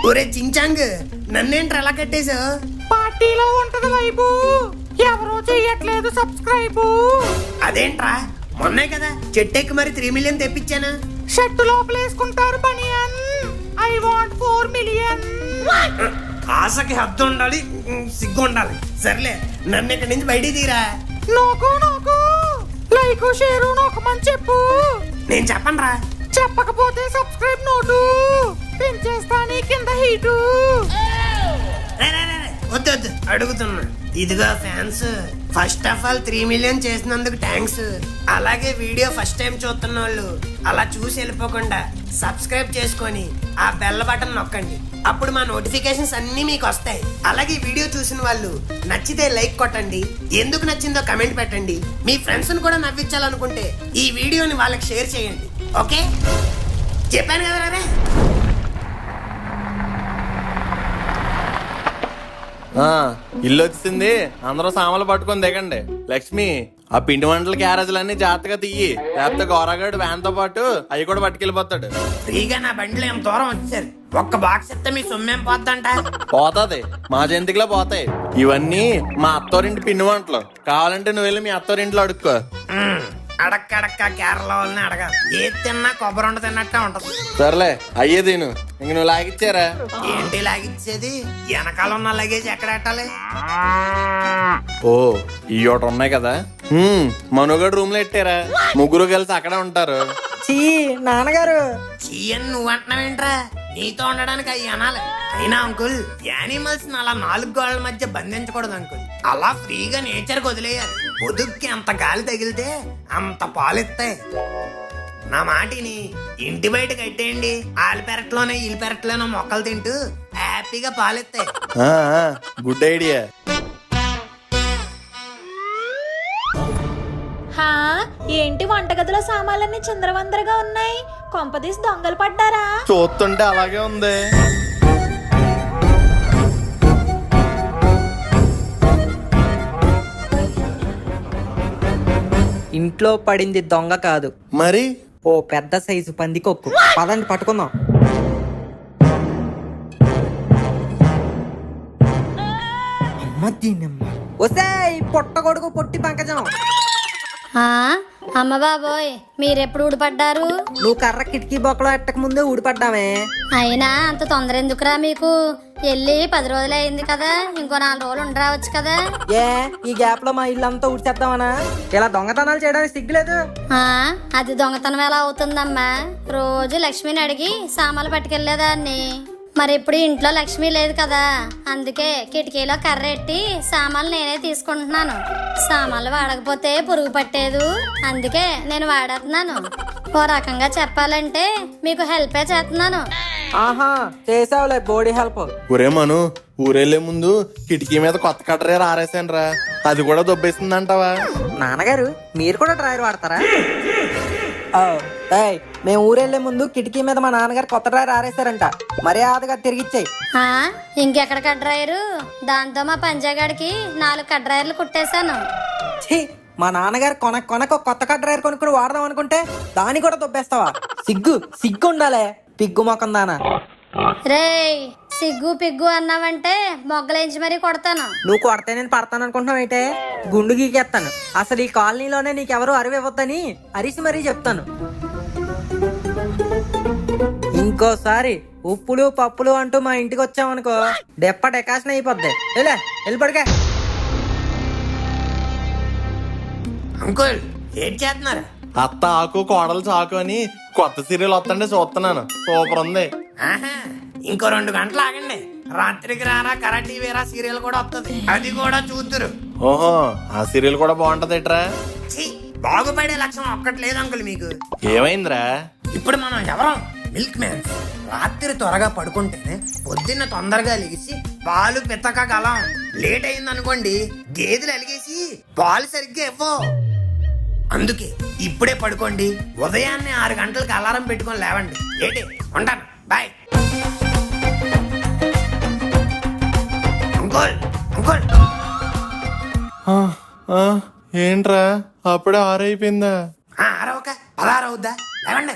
ఒరే చించాంగ్, నన్నేంట్రా ఎలా కట్టేశావు? పార్టీలో ఉంటది లైబు, ఎవరూ చెయ్యట్లేదు సబ్స్క్రైబ్. అదేంట్రా, మొన్నే కదా చెట్టెక్కి మరి 3 మిలియన్ తెప్పించాను. షర్టు లోపల వేసుకుంటారు బనియన్. I want 4 million. ఆశకి హద్దు ఉండాలి, సిగ్గు ఉండాలి. సర్లే, నన్ను ఇక్కడి నుంచి బయటికి తీరా. నోకు లైక్ షేరు నొక్కమని చెప్పు. నేను చెప్పనురా. చెప్పకపోతే సబ్స్క్రైబ్ నోటు పెంచేస్తా నీ కింద హీటు. వద్దు అడుగుతున్నా. ఇదిగో fans, first of all 3 million చేసినందుకు థ్యాంక్స్. అలాగే వీడియో ఫస్ట్ టైం చూస్తున్న వాళ్ళు అలా చూసి వెళ్ళిపోకుండా సబ్స్క్రైబ్ చేసుకొని ఆ బెల్ బటన్ నొక్కండి. అప్పుడు మా నోటిఫికేషన్స్ అన్ని మీకు వస్తాయి. అలాగే వీడియో చూసిన వాళ్ళు నచ్చితే లైక్ కొట్టండి, ఎందుకు నచ్చిందో కమెంట్ పెట్టండి. మీ ఫ్రెండ్స్ ను కూడా నవ్వించాలనుకుంటే ఈ వీడియోని వాళ్ళకి షేర్ చేయండి. ఓకే, చెప్పాను కదా రే. ఇల్లు వచ్చింది, అందరూ సామాన్లు పట్టుకొని దిగండి. లక్ష్మి, ఆ పిండి వంటల క్యారేజీలన్నీ జాగ్రత్తగా తీయి, లేకపోతే గోరగాడు వ్యాన్ తో పాటు అవి కూడా పట్టుకెళ్ళిపోతాడు. ఫ్రీగా నా బండిలో ఏం దూరం వచ్చారు, ఒక్క బాక్స్ ఇస్తే మీ సొమ్మేం పోద్దంట. పోతాది, మా జంతికలో పోతాయి. ఇవన్నీ మా అత్తోరింటి పిండి వంటలు, కావాలంటే నువ్వు వెళ్ళి మీ అత్తోరింట్లో అడుక్కో. అడక్క కేరళ వాళ్ళని అడగాలి. ఏది తిన్నా కొబ్బరి ఉండ తిన్నట్టే ఉంటది. సర్లే, అయ్యే తిను. ఇంక నువ్వు లాగిచ్చారా? ఏంటి లాగిచ్చేది? వెనకాల ఉన్న లగేజ్ ఎక్కడ పెట్టాలి? ఓ, ఈ ఒకటి ఉన్నాయి కదా. మనుగడు రూమ్ లో పెట్టారా? ముగ్గురు కలిసి అక్కడే ఉంటారు. చీ నాన్నగారు. చీ అని నువ్వు అంటున్నావేంట్రా? నీతో ఉండడానికి అవి అనాలి. అయినా అంకుల్, యానిమల్స్ అలా 4 గోడల మధ్య బంధించకూడదు అంకుల్. అలా ఫ్రీగా నేచర్కి వదిలేయాలి. పొదుక్కి అంత గాలి తగిలితే అంత పాలిస్తాయి. నా మాటిని ఇంటి బయట కట్టేయండి. ఆలి పెరట్లోనే ఇల్లు పెరట్లోనో మొక్కలు తింటూ హ్యాపీగా పాలిస్తాయి. Good idea. ఏంటి వంటగదిలో సామాన్లన్నీ చిందరవందరగా ఉన్నాయి? కొంపదీసి దొంగలు పడ్డారా? చూస్తుంటే అలాగే ఉంది. ఇంట్లో పడింది దొంగ కాదు మరి ఓ పెద్ద సైజు పందికొక్కు. పదండి పట్టుకుందాం. అమ్మ దీనమ్మ, వస్తే పొట్ట కొడుకు పొట్టి పంకజం. అమ్మ బాబోయ్, మీరెప్పుడు ఊడిపడ్డారు? నువ్వు కర్ర కిటికీ బొక్కలో ఎట్టక ముందే ఊడిపడ్డామే. అయినా అంత తొందర ఎందుకురా మీకు? వెళ్ళి 10 రోజులు అయింది కదా, ఇంకో 4 రోజులు ఉండరావచ్చు కదా. ఏ ఈ గ్యాప్ లో మా ఇల్లు అంతా ఊడ్చేద్దామనా? ఇలా దొంగతనాలు చేయడానికి సిగ్గులేదు? అది దొంగతనం ఎలా అవుతుందమ్మా? రోజు లక్ష్మిని అడిగి సామాన్లు పట్టుకెళ్లేదాన్ని. మరి ఇప్పుడు ఇంట్లో లక్ష్మి లేదు కదా, అందుకే కిటికీలో కర్ర ఎట్టి సామాన్లు నేనే తీసుకుంటున్నాను. సామాన్లు వాడకపోతే పురుగు పట్టేదు, అందుకే నేను వాడేస్తున్నాను. ఓ రకంగా చెప్పాలంటే మీకు హెల్పే చేస్తున్నాను. ఆహా, చేసావులే బోడీ హెల్ప్. ఒరే మను, ఊరెళ్లే ముందు కిటికీ మీద కొత్త కట్టరే ఆరేసాను రా, అది కూడా దొబ్బేసిందంటావా? నాన్నగారు, మీరు కూడా డ్రైవర్ వాడతారా? మేము ఊరెళ్లే ముందు కిటికీ మీద మా నాన్నగారు కొత్త డ్రైవర్ ఆరేశారంట, మర్యాదగా తిరిగిచ్చాయి. ఇంకెక్కడ కడ్రాయరు? దాంతో మా పంజాగాడికి 4 కడ్రాయర్లు కుట్టేశాను. మా నాన్నగారు కొనకు కొత్త కడ్రాయర్ కొనుక్కుని వాడదాం అనుకుంటే దాన్ని కూడా దొబ్బేస్తావా? సిగ్గు ఉండాలే, పిగ్గు మొక్కం దానా. రేయ్, సిగ్గు పిగ్గు అన్నావంటే మొగ్గలేంచి మరీ కొడతాను. నువ్వు కొడితే నేను పడతాను అనుకుంటున్నావు అయితే? గుండు గీకేస్తాను. అసలు ఈ కాలనీలోనే నీకెవరు అరివివ్వద్దని అరిసి మరీ చెప్తాను. ఇంకోసారి ఉప్పులు పప్పులు అంటూ మా ఇంటికి వచ్చావనుకో, డెప్ప డెకాషన్ అయిపోద్ది. వెళ్ళిపడికే. అంకుల్, ఏం చేస్తున్నారు? అత్త ఆకు కోడలు చాకు అని కొత్త సీరియల్ వస్తుంటే చూస్తున్నాను. సూపర్ ఉంది. ఇంకో 2 గంటలు ఆగండి. రాత్రికి రారా కరాటీ వేరా సీరియల్ కూడా వస్తుంది, అది కూడా చూద్దరు. ఓహో, ఆ సీరియల్ కూడా బాగుంటదిట్రా. బాగుపడే లక్షణం ఒక్కటి లేదు అంకుల్ మీకు. ఏమైందిరా? ఇప్పుడు మనం ఎవరం? Milk man. రాత్రి త్వరగా పడుకుంటేనే పొద్దున్న తొందరగా లెగిసి పాలు పితకగలం. లేట్ అయింది అనుకోండి, గేదెలు అలిగేసి పాలు సరిగ్గా ఇవ్వవు. అందుకే ఇప్పుడే పడుకోండి, ఉదయాన్నే 6 గంటలకు అలారం పెట్టుకొని లేవండి. ఏంటి, ఉంటాను, బాయ్. అంకుల్ అంకుల్, ఏంట్రా అప్పుడే 6 అయిపోయిందా? 6 ఒక 16 అవుద్దా? లేవండి.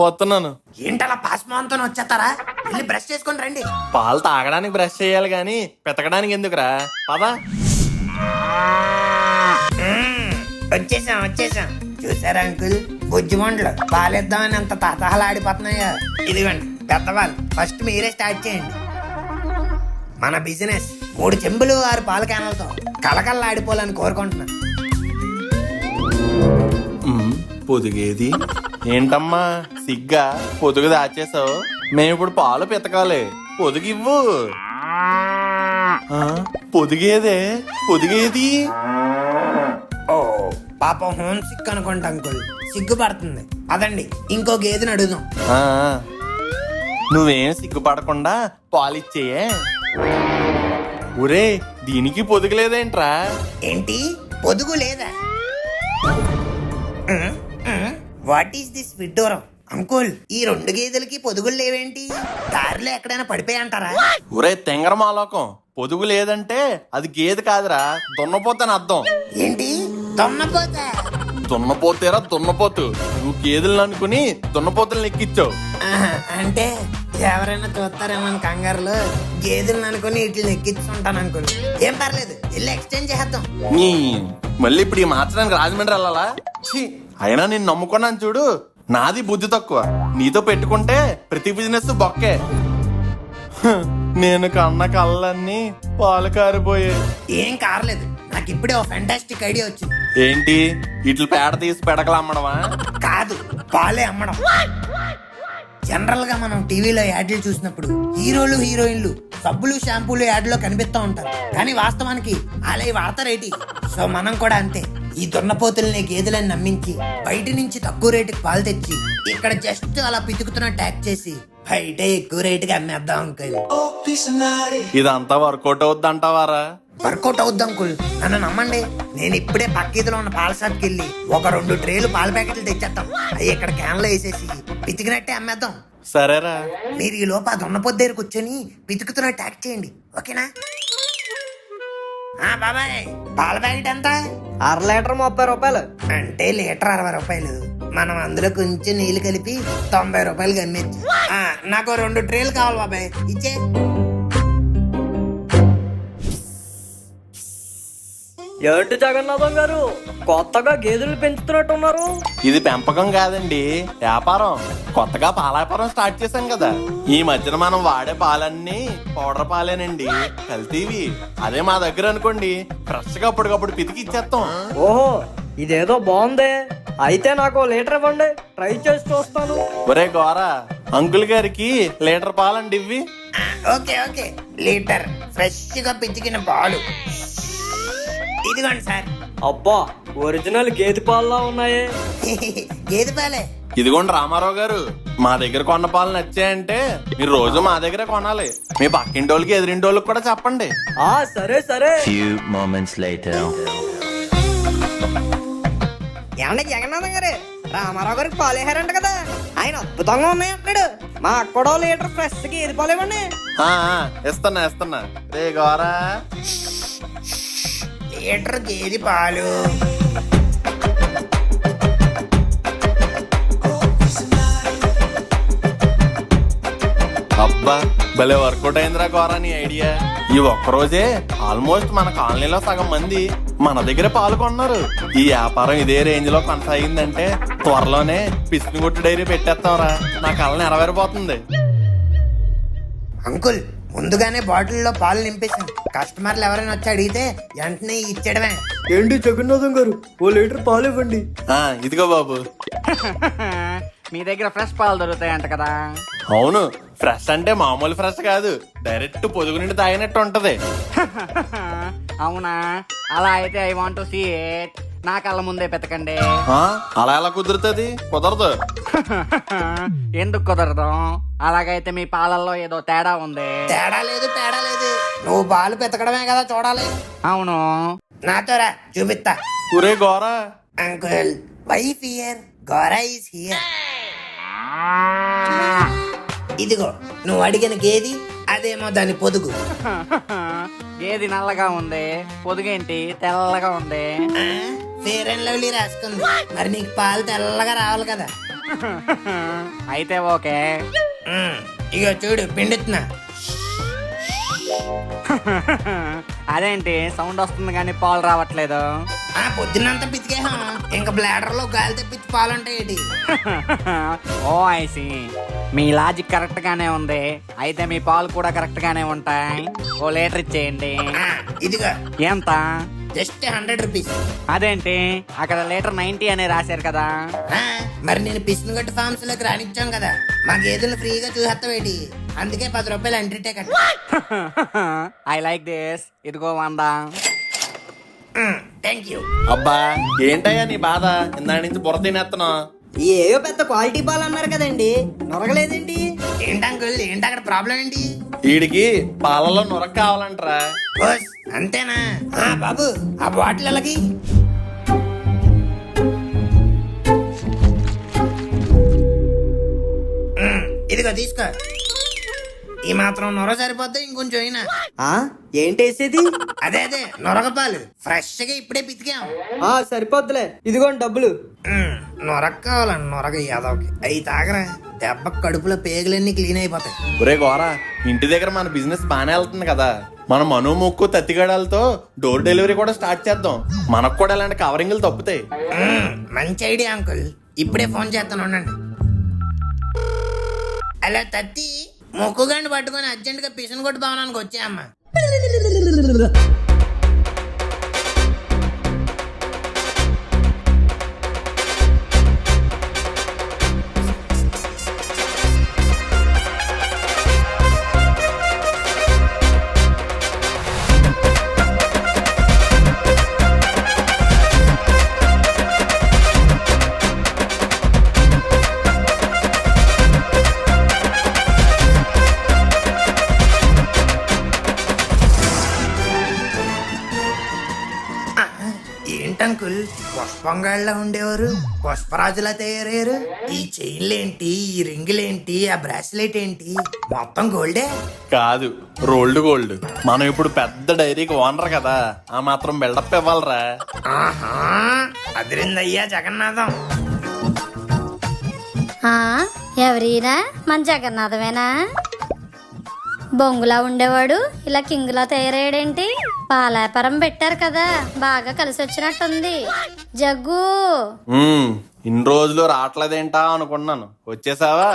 వస్తున్నాను. ఏంటలా పాస్మాన్తో వచ్చేస్తారా? వెళ్ళి బ్రష్ చేసుకొని రండి. పాలు తాగడానికి బ్రష్ చేయాలి గాని పెతకడానికి ఎందుకురా? పదా. వచ్చేసాం చూసారా అంకుల్, బుజ్జి మండలు పాలిద్దామని అంత తహతహలాడిపోతున్నాయో. ఇదిగోండి పెద్దవాళ్ళు, ఫస్ట్ మీరే స్టార్ట్ చేయండి. మన బిజినెస్ 3 చెంబులు 6 పాల క్యాన్లతో కలకల్లాడిపోవాలని కోరుకుంటున్నాను. పొదిగేది ఏంటమ్మా సిగ్గా? పొదుగు దాచేసావు. మేము ఇప్పుడు పాలు పితకాలి, పొదుగివ్వు. పొదిగేదే? పొదిగేది? ఓ పాపం హోమ్ సిక్ అనుకుంటా అంకుల్, సిగ్గుపడుతుంది. అదండి ఇంకో గేదెని అడుగుదాం. ఆ, నువ్వేం సిగ్గుపడకుండా పాలిచ్చేయే. ఒరే దీనికి పొదుగులేదేంట్రా? ఏంటి పొదుగు లేదా? వాట్ ఈస్ దిస్ విడ్డూరం? అంకుల్, ఈ 2 గేదెలకి పొదుగులు లేవేంటి? దారిలో ఎక్కడైనా పడిపోయి అంటారా? ఒరే తెంగరమాలోకం, పొదుగు లేదంటే అది గేదె కాదురా, దున్నపోతని అర్థం. ఏంటి దొన్నపోతా? దున్నపోతేరా దున్నపోతు. నువ్వు గేదెలను అనుకుని దున్నపోతులను ఎక్కిచ్చావు. అంటే ఎవరైనా చూస్తారేమో అని కంగారులో గేదెలను అనుకుని వీటిని ఎక్కించుకుంటాను అంకుల్. ఏం పర్లేదు, వెళ్ళి ఎక్స్చేంజ్ చేద్దాం. నీ మళ్ళీ ఇప్పుడు ఈ మార్చడానికి రాజమండ్రి వెళ్ళాలా? ఛీ, అయినా నేను నమ్ముకున్నాను చూడు, నాది బుద్ధి తక్కువ. నీతో పెట్టుకుంటే ప్రతి బిజినెస్ బొక్కే. హ, నేను కన్న కళ్ళన్నీ పాలు కారిపోయే. ఏం కారలేదు, నాకు ఇప్పుడే ఒక ఫెంటాస్టిక్ ఐడియా వచ్చింది. ఏంటి? ఇట్లు పేడ తీసి పెడకలు అమ్మడమా? కాదు, పాలే అమ్మడం. జనరల్ గా మనం టీవీలో యాడ్లు చూసినప్పుడు హీరోలు హీరోయిన్లు సబ్బులు షాంపూలు యాడ్లో కనిపిస్తూ ఉంటారు, కానీ వాస్తవానికి అలా వాడతారేటి. సో మనం కూడా అంతే, ఈ దున్నపోతుల్ని గేదెలని నమ్మించి బయట నుంచి తక్కువ రేటుకి పాలు తెచ్చి ఇక్కడ జస్ట్ అలా పితుకుతున్న ట్యాక్ చేసి బయట ఎక్కువ రేటుకి అమ్మేద్దాం అంకుల్. ఇదంతా వర్కౌట్ అవుద్ది అంటావారా? వర్కౌట్ అవుద్ది అంకుల్, నన్ను నమ్మండి. నేను ఇప్పుడే పక్కీదులో ఉన్న పాల షాప్కి వెళ్ళి ఒక 2 ట్రేలు పాల ప్యాకెట్లు తెచ్చేస్తాం. అవి ఇక్కడ క్యాన్లో వేసేసి పితికినట్టే అమ్మేద్దాం. సరేరా. మీరు ఈ లోప దున్నపోతు దగ్గర కూర్చొని పితుకుతున్న ట్యాక్ చేయండి, ఓకేనా? బాబాయ్, పాల ప్యాకెట్ ఎంత? 1/2 లీటర్ 30 రూపాయలు. అంటే లీటర్ 60 రూపాయలు. మనం అందులో కొంచెం నీళ్లు కలిపి 90 రూపాయలు అమ్మేచ్చు. నాకు 2 ట్రేలు కావాలి బాబాయ్, ఇచ్చే. ఏంటి జగన్నాథం గారు, కొత్తగా గేదెలు పెంచుతున్నట్టున్నారు? ఇది పెంపకం కాదండి, వ్యాపారం. కొత్తగా పాల వ్యాపారం స్టార్ట్ చేశాం కదా. ఈ మధ్యన మనం వాడే పాలన్నీ పౌడర్ పాలేనండి, కల్తీవి. అదే మా దగ్గర అనుకోండి, ఫ్రెష్ గా అప్పటికప్పుడు పితికి ఇచ్చేస్తాం. ఓహో, ఇదేదో బాగుందే. అయితే నాకు 1 లీటర్ ఇవ్వండి, ట్రై చేసి చూస్తాను. ఒరే గోరా, అంకుల్ గారికి లీటర్ పాలండి ఇవ్వి. ఓకే ఓకే, లీటర్ ఫ్రెష్ గా పితికిన పాలు. ఇదిగోండి సార్. అబ్బా, ఒరిజినల్ గేదె పాల్లా ఉన్నాయే. గేదె పాలే. ఇదిగోండి రామారావు గారు, మా దగ్గర కొన్న పాలు నచ్చాయంటే మీరు రోజు మా దగ్గర కొనాలి. మీ పక్కింటోళ్ళకి ఎదిరింటోళ్ళకి కూడా చెప్పండి. సరే సరే. Few moments later. ఏమన్నా జగన్నాథం గారు, రామారావు గారికి పాలు వేసారంట కదా, ఆయన అద్భుతంగా ఉన్నాయి అంటాడు. మా అక్కడో లీటర్ ఫ్రెష్ గేదె పాలు ఇవ్వండి. ఇస్తున్నా. రే గోరా, లీటర్ గేదె పాలు. అబ్బా భలే వర్కౌట్ అయిందిరా గోరా నీ ఐడియా. ఈ ఒక్కరోజే ఆల్మోస్ట్ మన కాలనీలో సగం మంది మన దగ్గర పాల్గొన్నారు. ఈ వ్యాపారం ఇదే రేంజ్ లో కొనసాగిందంటే త్వరలోనే పిసినిగొట్టు డైరీ పెట్టేస్తాంరా. నా కళ నెరవేరిపోతుంది. అంకుల్, ముందుగానే బాటిల్లో పాలు నింపేసాం. కస్టమర్లు ఎవరైనా వచ్చి అడిగితే వెంటనే ఇచ్చేయడమే. ఏంటి జగన్నాథం గారు, 1 లీటర్ పాలు ఇవ్వండి. ఇదిగో బాబు. మీ దగ్గర ఫ్రెష్ పాలు దొరుకుతాయంట కదా? అవును, ఫ్రెష్ అంటే మామూలు ఫ్రెష్ కాదు, డైరెక్ట్ పొదుగు నుండి తాగినట్టు ఉంటది. అవునా? అలా అయితే I want to see it. నా కళ్ళ ముందే పెతకండి. అలా ఎలా కుదురుతుంది? కుదరదు. ఎందుకు కుదరదు? అలాగైతే మీ పాలల్లో ఏదో తేడా ఉంది. తేడా లేదు. నువ్వు పాలు పెతకడమే కదా చూడాలి. అవును. నాతో రా, చూపిస్తా. ఒరే Gora. Uncle, wife here, Gora is here. ఇదిగో నువ్వు అడిగిన గేది, అదేమో దాని పొదుగు. గేది నల్లగా ఉంది, పొదుగేంటి తెల్లగా ఉంది? ఫేర్ అండ్ లవ్లీ రాసుకుంది. మరి నీకు పాలు తెల్లగా రావాలి కదా. అయితే ఓకే. ఇక చూడు పిండిస్తున్నా. అదేంటి సౌండ్ వస్తుంది కానీ పాలు రావట్లేదు? పొద్దున్నంతా పితికేహా, ఇంకా బ్లాడర్ లో గాలి తెప్పించి పాలుంటాయి. ఓ ఐసి, మీ లాజిక్ కరెక్ట్ గానే ఉంది. అయితే మీ పాలు కూడా కరెక్ట్ గానే ఉంటాయి. ఓ లీటర్ ఇచ్చేయండి. ఇదిగా ఎంత? Just 100 rupees. అదేంటి అక్కడ లీటర్ 90 అని రాశారు కదా? మరి నేను పిసినగట్టు ఫార్మ్స్ లోకి రానిచ్చాం కదా, మా గేదెలు ఫ్రీగా చూసేస్తావేటి, అందుకే 10 రూపాయలు entry ticket. I like this. ఇదిగో 100. Thank you. అబ్బా ఏంటయ్యా నీ బాధ? ఇందా నుంచి బుర్ర తినేస్తున్నావు. ఏయో పెద్ద క్వాలిటీ పాలు అన్నారు కదండి, నొరగలేదేంటి? ఏంటి అంకుల్, ఏంటి అక్కడ ప్రాబ్లం ఏంటి? వీడికి పాలలో నొరక కావాలంటరా. బస్ అంతేనా? బాబు ఆ బాటిల్ ఎలాగి? ఇదిగో తీసుకో. ఈ మాత్రం నొర సరిపోద్దా ఇంకొంచెం అయినా? ఏంటేసేది? అదే నొరగ పాలు ఫ్రెష్ గా ఇప్పుడే పితికాం. సరిపోద్దులే, ఇదిగోండి డబ్బులు. నొరగ కావాలండి, నొరగ యాదవ్కి. అవి తాగరా, దెబ్బ కడుపులో పేగులన్నీ క్లీన్ అయిపోతాయి. ఒరే గోరా, ఇంటి దగ్గర మన బిజినెస్ బానే వెళ్తుంది కదా, మనం మను ముక్కు తత్తిగడాలతో డోర్ డెలివరీ కూడా స్టార్ట్ చేద్దాం. మనకు కూడా ఇలాంటి కవరింగ్లు తప్పుతాయి. మంచి ఐడియా అంకుల్, ఇప్పుడే ఫోన్ చేస్తాను ఉండండి. అలా తత్తి మొక్కుగాండి పట్టుకొని అర్జెంట్ గా పిషన్ కొట్టు భవనానికి వచ్చాయమ్మా. ఏంటంకుల్, పుష్పంగాళ్ళ ఉండేవారు పుష్పరాజులా తయారయ్యారు. ఈ చైన్లేంటి, ఈ రింగులేంటి, ఆ బ్రాస్లెట్ ఏంటి, మొత్తం గోల్డే? కాదు, రోల్డ్ గోల్డ్. మనం ఇప్పుడు పెద్ద డైరీకి ఓనర్ కదా, ఆ మాత్రం బిల్డప్ ఇవ్వాలరా. ఆహా, అదిరిందయ్యా జగన్నాథం. ఎవరీనా? మన జగన్నాథమేనా? బొంగులా ఉండేవాడు ఇలా కింగులా తయారయ్యాడేంటి? పాలాపారం పెట్టారు కదా, బాగా కలిసి వచ్చినట్టుంది. జగ్గు, ఇన్ని రోజులు రావట్లేదేంటా అనుకున్నాను, వచ్చేసావా?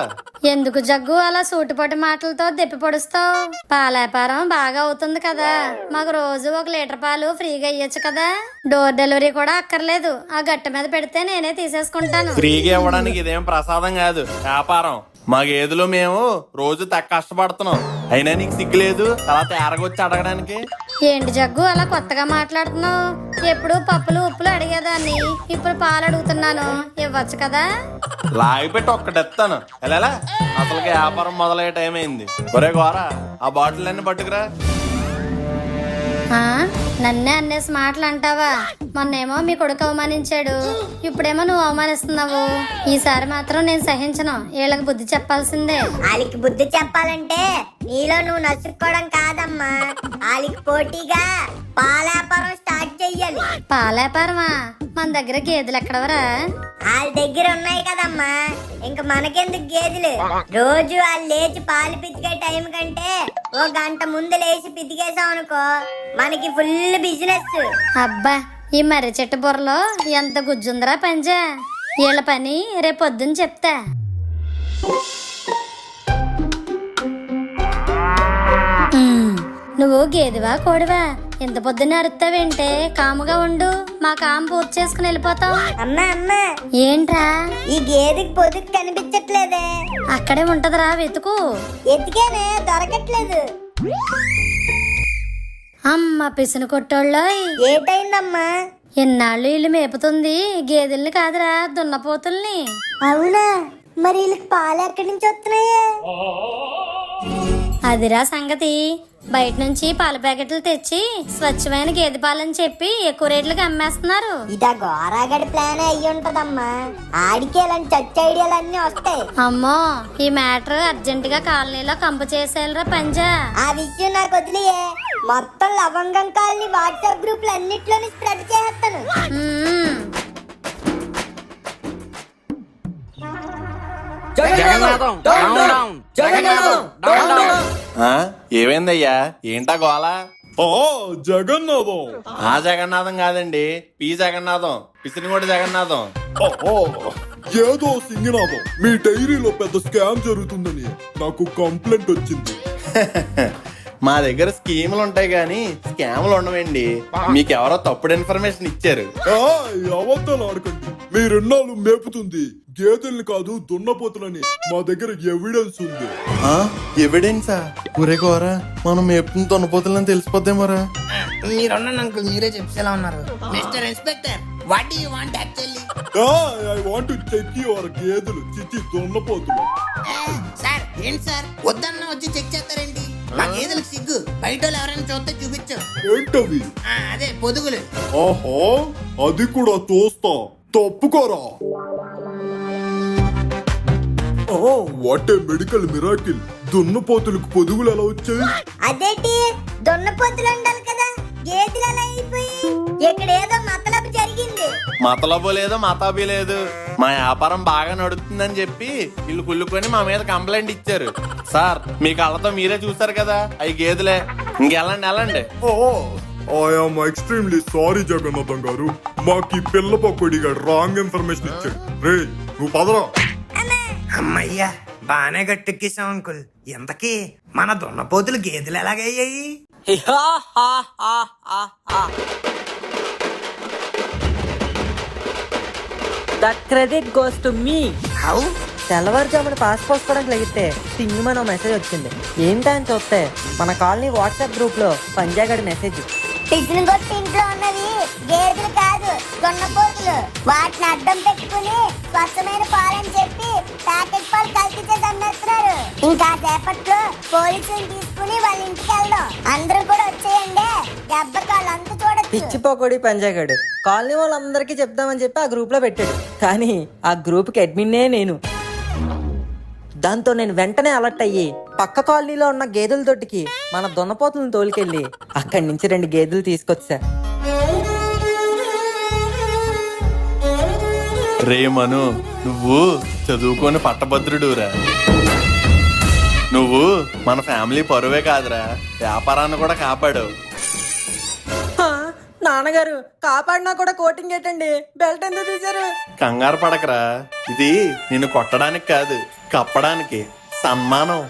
ఎందుకు జగ్గు అలా సూటిపోటి మాటలతో దెప్పి పొడుస్తావు? పాలాపారం బాగా అవుతుంది కదా, మాకు రోజు 1 లీటర్ పాలు ఫ్రీగా ఇయ్యొచ్చు కదా. డోర్ డెలివరీ కూడా అక్కర్లేదు, ఆ గట్ట మీద పెడితే నేనే తీసేసుకుంటాను. ఫ్రీగా ఇవ్వడానికి ఇదేం ప్రసాదం కాదు, వ్యాపారం. మా గేదెలు మేము రోజు కష్టపడుతున్నాం, అయినా నీకు సిగ్గులేదు అలా తేరగొచ్చి అడగడానికి? ఏంటి జగ్గు అలా కొత్తగా మాట్లాడుతున్నావు? ఎప్పుడు పప్పులు ఉప్పులు అడిగేదాన్ని, ఇప్పుడు పాలు అడుగుతున్నాను, ఇవ్వచ్చు కదా. లాగిపెట్టి ఒక్కటెత్తాను ఎలా, అసలుకి వ్యాపారం మొదలయ్యే టైం అయింది. ఒరే గోరా, ఆ బాటిల్ అన్ని పట్టుకురా. నన్నే అన్నేసి మాటలు అంటావా? మొన్నేమో మీ కొడుకు అవమానించాడు, ఇప్పుడేమో నువ్వు అవమానిస్తున్నావు. ఈసారి మాత్రం నేను సహించను, వీళ్ళకి బుద్ధి చెప్పాల్సిందే. వాళ్ళకి బుద్ధి చెప్పాలంటే నీలో నువ్వు నసుక్కోవడం కాదమ్మా, వాళ్ళకి పోటీగా పాలాపారం స్టార్ట్ చెయ్యాలి. పాలాపారమా? మన దగ్గర గేదెలు ఎక్కడవరా? వాళ్ళ దగ్గర ఉన్నాయి కదమ్మా, ఇంక మనకెందుకు గేదెలు? రోజు వాళ్ళు లేచి పాలు పితికే టైం కంటే 1 గంట ముందు లేచి పితికేసాం అనుకో, మనకి ఫుల్ బిజినెస్. అబ్బా, ఈ మర్రి చెట్టు బుర్రలో ఎంత గుజ్జుందిరా పంజా. వీళ్ళ పని రేపు పొద్దున్న చెప్తా. నువ్వు గేదెవా కోడివా? ఎంత పొద్దున్న అరుస్తావేంటే? కాముగా ఉండు, మా కాము పూర్తి చేసుకుని వెళ్ళిపోతాం. అమ్మా అమ్మా, ఏంట్రా? ఈ గేదెకి పొదుగు కనిపించట్లేదే. అక్కడే ఉంటదిరా, వెతుకు. ఎతికేనే, దొరకట్లేదు. అమ్మ పిసిని కొట్టోళ్ళోయ్, ఏటైందమ్మా? ఎన్నాళ్ళు ఇల్లు మేపుతుంది గేదెల్ని కాదురా, దున్నపోతుల్ని. అవునా? మరి వీళ్ళకి పాలు ఎక్కడి నుంచి వస్తున్నాయే? అదిరా సంగతి. బయట నుంచి పాల ప్యాకెట్లు తెచ్చి స్వచ్ఛమైన గేదె పాలని చెప్పి ఎక్కువ రేట్లకి అమ్మేస్తున్నారు. ఇదా గోరాగడి ప్లాన్ అయ్యి ఉంటదమ్మా, ఆడికి ఇలాంటి చచ్చి ఐడియాలన్నీ వస్తాయి. అమ్మో, ఈ మ్యాటర్ అర్జెంట్ గా కాలనీలో కంపు చేసేయాలరా పంజా. ఆ విషయం నాకు వదిలియే, మొత్తం లవంగం కాలనీ వాట్సాప్ గ్రూపులు అన్నిట్లోని స్ప్రెడ్ చేస్తాను. Jagannatham down down Jagannatham down down. ఆ, ఏమైందయ్యా ఏంటా గోల? జగన్నాథం. ఆ జగన్నాథం కాదండి, పి జగన్నాథం, పిసినిగొడ్డ జగన్నాథం. ఏదో సింగనాథం. మీ డైరీలో పెద్ద స్కామ్ జరుగుతుందని నాకు కంప్లైంట్ వచ్చింది. మా దగ్గర స్కీములు ఉంటాయి గాని స్కాములు ఉండవండి. మీకెవరో తప్పుడు ఇన్ఫర్మేషన్ ఇచ్చారు. అబద్ధాలు ఆడకండి. మీరెన్నాళ్ళు మేపుతుంది గేదెల్ని కాదు దున్నపోతులని మా దగ్గర ఎవిడెన్స్ ఉంది. ఎవిడెన్సా? ఒరే కోరా, మనం మేపుతుంది దున్నపోతులని తెలిసిపోద్దేమోరా. మీరున్న అంకుల్ మీరే చెప్పేలా ఉన్నారు. Mister inspector, what you want actually? I want to check your గేదెలు, చిచ్చి దున్నపోతులు. సార్ ఏంటి సార్, వద్దన్న వచ్చి చెక్ చేస్తారేంటి? మా గేదెలకు సిగ్గు, బయట వాళ్ళు ఎవరైనా చూస్తే చూపించు. ఏంటవి? అదే పొదుగులు. ఆహా, అది కూడా తోస్తా. తప్పుకోరా. What a medical miracle. దున్నపోతులకు పొదుగులు ఎలా వచ్చాయి? అదేంటి దున్నపోతులు ఉండాలి కదా, గేదెలు అలా అయిపోయి? ఇక్కడ ఏదో మతలబు జరిగింది. మతలబు లేదు, మతాబీ లేదు. మా వ్యాపారం బాగా నడుస్తుందని చెప్పి వీళ్ళు కుళ్ళుకొని మా మీద కంప్లైంట్ ఇచ్చారు. సార్, మీ కళ్ళతో మీరే చూసారు కదా, అవి గేదెలే. ఇంకెళ్ళండి. ఐఎమ్ ఎక్స్ట్రీమ్లీ సారీ జగన్నాథం గారు. మాకు ఈ పిల్ల పక్కడిగా రాంగ్ ఇన్ఫర్మేషన్ ఇచ్చాడు. రే నువ్వు పదరా. అమ్మయ్యా, బానే గట్టెక్కేసాం అంకుల్. ఎంతకీ మన దున్నపోతులు గేదెలు ఎలాగయ్యాయి? The credit goes to me. How? తెల్లవారుజామున పాస్ పోసుకోవడానికి లెగితే టింగుమని మెసేజ్ వచ్చింది. ఏంటని చూస్తే మన కాలనీ వాట్సాప్ గ్రూప్ లో పంజాగడి మెసేజ్. పిసిని కొట్టి ఇంట్లో ఉన్నది గేదెలు కాదు, దున్నపోతులు. వాటిని అడ్డం పెట్టుకుని స్వచ్ఛమైన పాలని చెప్పి ప్యాకెట్ పాలు కల్తీ చేసి అమ్మేస్తున్నారు. ఇంకా సేపట్లో పోలీసులు తీసుకుని వాళ్ళ ఇంటికి వెళ్దాం. అందరూ కూడా వచ్చేయండి, దెబ్బకి వాళ్ళంతా చూడొచ్చు. పిచ్చిపోకొడి పంజాగడు కాలనీ వాళ్ళందరికీ చెప్దామని చెప్పి ఆ గ్రూప్ లో పెట్టాడు. కానీ ఆ గ్రూప్ కి అడ్మిన్నే నేను. దాంతో నేను వెంటనే అలర్ట్ అయ్యి పక్క కాలనీలో ఉన్న గేదెల తోటికి మన దున్నపోతులను తోలుకెళ్ళి అక్కడి నుంచి 2 గేదెలు తీసుకొచ్చా. రే మను, నువ్వు చదువుకొని పట్టభద్రుడురా. నువ్వు మన ఫ్యామిలీ పరువే కాదురా, వ్యాపారాన్ని కూడా కాపాడావు. నాన్నగారు కాపాడినా కూడా కోటింగ్ ఏంటండి, బెల్ట్ ఎందుకు తీశారు? కంగారు పడకరా, ఇది నిన్ను కొట్టడానికి కాదు, కప్పడానికి. సన్మానం.